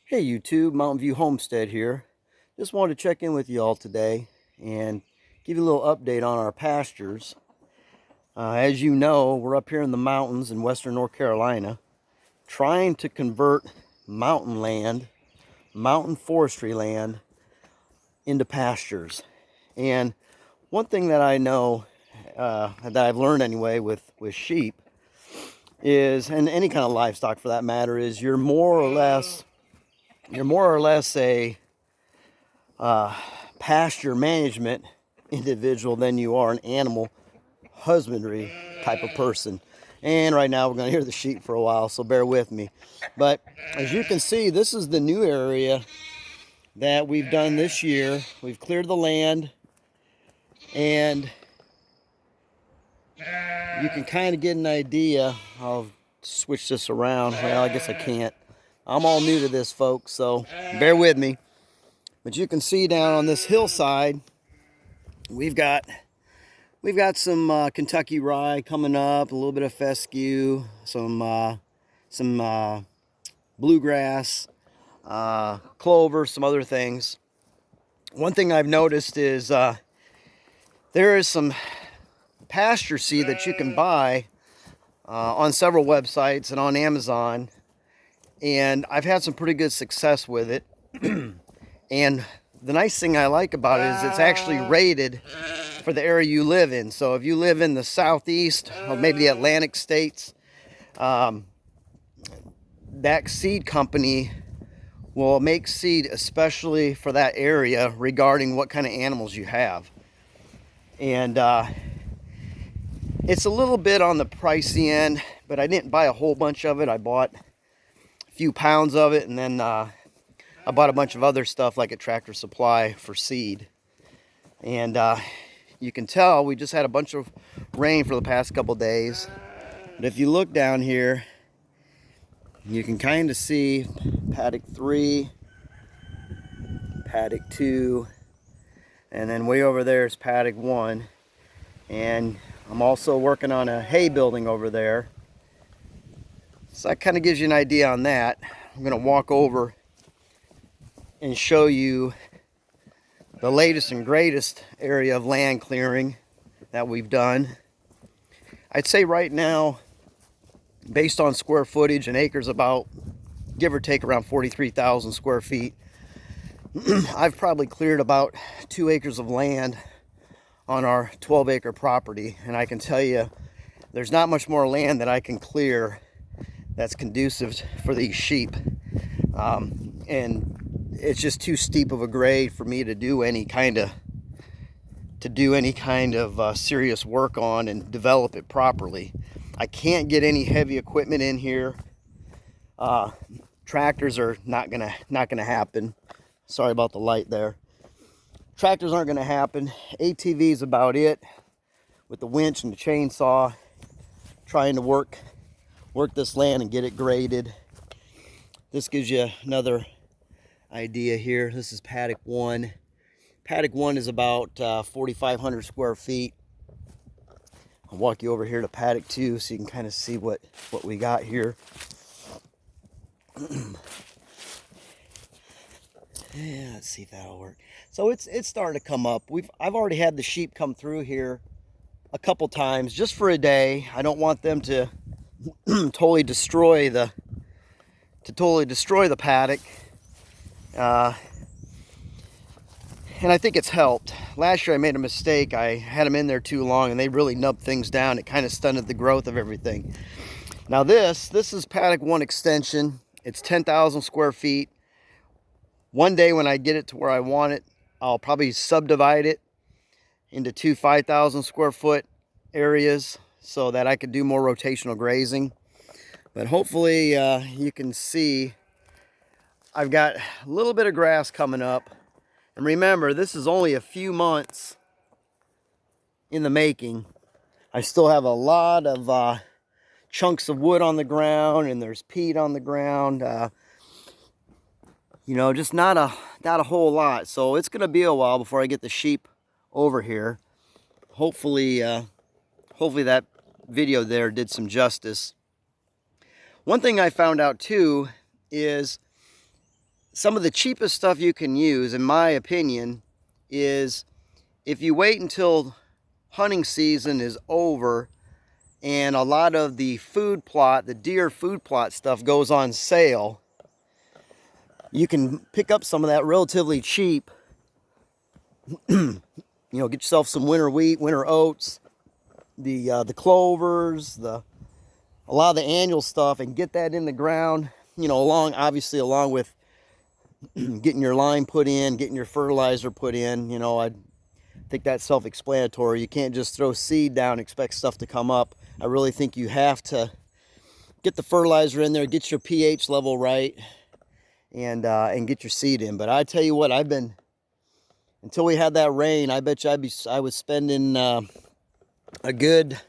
Hey YouTube, Mountain View Homestead here. Just wanted to check in with you all today and give you a little update on our pastures. As you know, we're up here in the mountains in western North Carolina trying to convert mountain land, mountain forestry land into pastures. And one thing that I know, that I've learned anyway with sheep is, and any kind of livestock for that matter, is you're more or less a pasture management individual than you are an animal husbandry type of person. And right now we're going to hear the sheep for a while, so bear with me. But as you can see, this is the new area that we've done this year. We've cleared the land, and you can kind of get an idea. I'll switch this around. Well, I guess I can't. I'm all new to this, folks, so bear with me. But you can see down on this hillside, we've got some Kentucky rye coming up, a little bit of fescue, some bluegrass, clover, some other things. One thing I've noticed is there is some pasture seed that you can buy on several websites and on Amazon, and I've had some pretty good success with it. And the nice thing I like about it is it's actually rated for the area you live in. So if you live in the southeast or maybe the Atlantic states, that seed company will make seed especially for that area regarding what kind of animals you have. And it's a little bit on the pricey end, but I didn't buy a whole bunch of it. I bought a few pounds of it, and then I bought a bunch of other stuff like at Tractor Supply for seed. And you can tell we just had a bunch of rain for the past couple days. But if you look down here, you can kind of see paddock 3, paddock 2, and then way over there is paddock 1. And I'm also working on a hay building over there. So that kind of gives you an idea on that. I'm going to walk over and show you the latest and greatest area of land clearing that we've done. I'd say right now, based on square footage and acres, about give or take around 43,000 square feet. I've probably cleared about 2 acres of land on our 12-acre property, and I can tell you there's not much more land that I can clear that's conducive for these sheep. And it's just too steep of a grade for me to do any kind of serious work on and develop it properly. I can't get any heavy equipment in here. Tractors are not gonna happen. Sorry about the light there. Tractors aren't gonna happen. ATV is about it, with the winch and the chainsaw, trying to work this land and get it graded. This gives you another idea here. This is paddock 1. Paddock 1 is about 4,500 square feet. I'll walk you over here to paddock 2 so you can kind of see what we got here. Yeah, let's see if that'll work. So it's starting to come up. I've already had the sheep come through here a couple times just for a day. I don't want them to totally destroy the paddock. And I think it's helped. Last year I made a mistake. I had them in there too long and they really nubbed things down. It kind of stunted the growth of everything. Now this is paddock 1 extension. It's 10,000 square feet. One day when I get it to where I want it, I'll probably subdivide it into 2 5,000 square foot areas so that I could do more rotational grazing. But hopefully you can see I've got a little bit of grass coming up. And remember, this is only a few months in the making. I still have a lot of chunks of wood on the ground, and there's peat on the ground. You know, just not a whole lot. So it's gonna be a while before I get the sheep over here. Hopefully that video there did some justice. One thing I found out too is some of the cheapest stuff you can use, in my opinion, is if you wait until hunting season is over and a lot of the food plot, the deer food plot stuff goes on sale, you can pick up some of that relatively cheap. You know, get yourself some winter wheat, winter oats, the clovers, a lot of the annual stuff, and get that in the ground. You know, obviously along with getting your lime put in, getting your fertilizer put in. You know, I think that's self-explanatory. You can't just throw seed down and expect stuff to come up. I really think you have to get the fertilizer in there, get your pH level right, and get your seed in. But I tell you what, until we had that rain, I bet you I was spending a good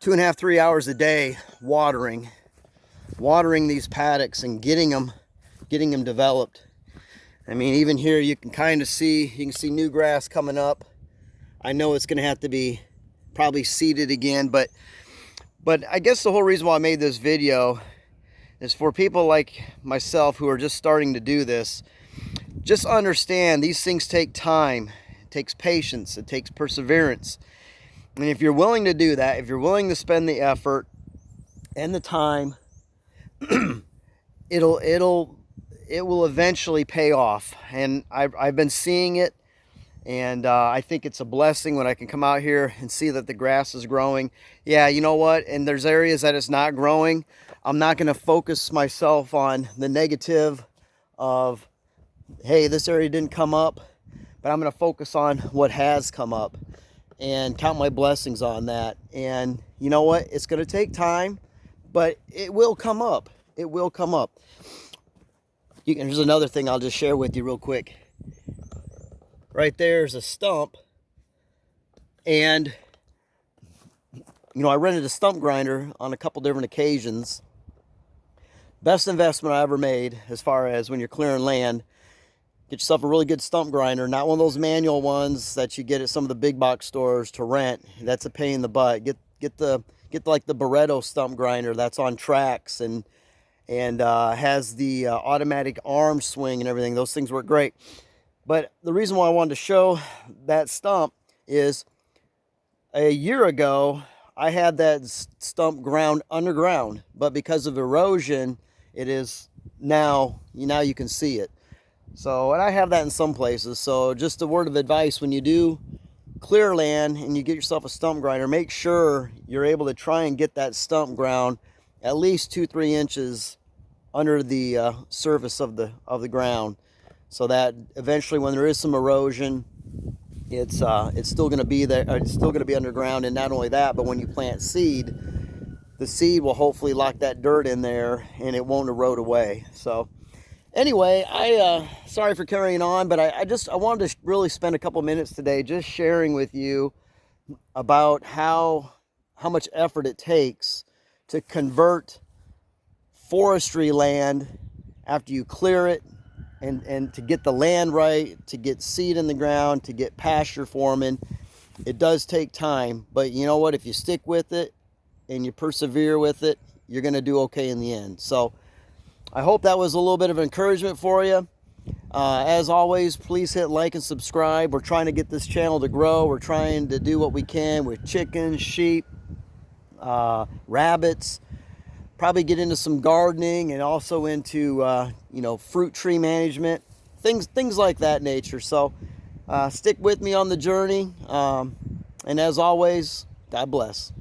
2.5 to 3 hours a day watering these paddocks and getting them developed. I mean, even here you can see new grass coming up. I know it's going to have to be probably seeded again, but I guess the whole reason why I made this video is for people like myself who are just starting to do this. Just understand these things take time. It takes patience. It takes perseverance. And if you're willing to do that, if you're willing to spend the effort and the time, it will eventually pay off. And I've been seeing it, and I think it's a blessing when I can come out here and see that the grass is growing. Yeah, you know what? And there's areas that it's not growing. I'm not going to focus myself on the negative of, hey, this area didn't come up, but I'm going to focus on what has come up and count my blessings on that. And you know what? It's going to take time, but it will come up. It will come up. Here's another thing I'll just share with you real quick. Right there's a stump, and you know, I rented a stump grinder on a couple different occasions. Best investment I ever made as far as when you're clearing land. Get yourself a really good stump grinder, not one of those manual ones that you get at some of the big box stores to rent. That's a pain in the butt. Get like the Barretto stump grinder that's on tracks and has the automatic arm swing and everything. Those things work great. But the reason why I wanted to show that stump is a year ago I had that stump ground underground, but because of erosion, it is now you can see it. So, and I have that in some places. So just a word of advice: when you do clear land and you get yourself a stump grinder, make sure you're able to try and get that stump ground at least 2-3 inches under the surface of the ground, so that eventually when there is some erosion, it's still going to be there. It's still going to be underground. And not only that, but when you plant seed, the seed will hopefully lock that dirt in there and it won't erode away. So anyway, sorry for carrying on, but I wanted to really spend a couple minutes today just sharing with you about how much effort it takes to convert forestry land after you clear it, and to get the land right, to get seed in the ground, to get pasture forming. It does take time, but you know what? If you stick with it and you persevere with it, you're going to do okay in the end. So I hope that was a little bit of encouragement for you. As always, please hit like and subscribe. We're trying to get this channel to grow. We're trying to do what we can with chickens, sheep, rabbits. Probably get into some gardening and also into fruit tree management, things like that nature. So stick with me on the journey, and as always, God bless.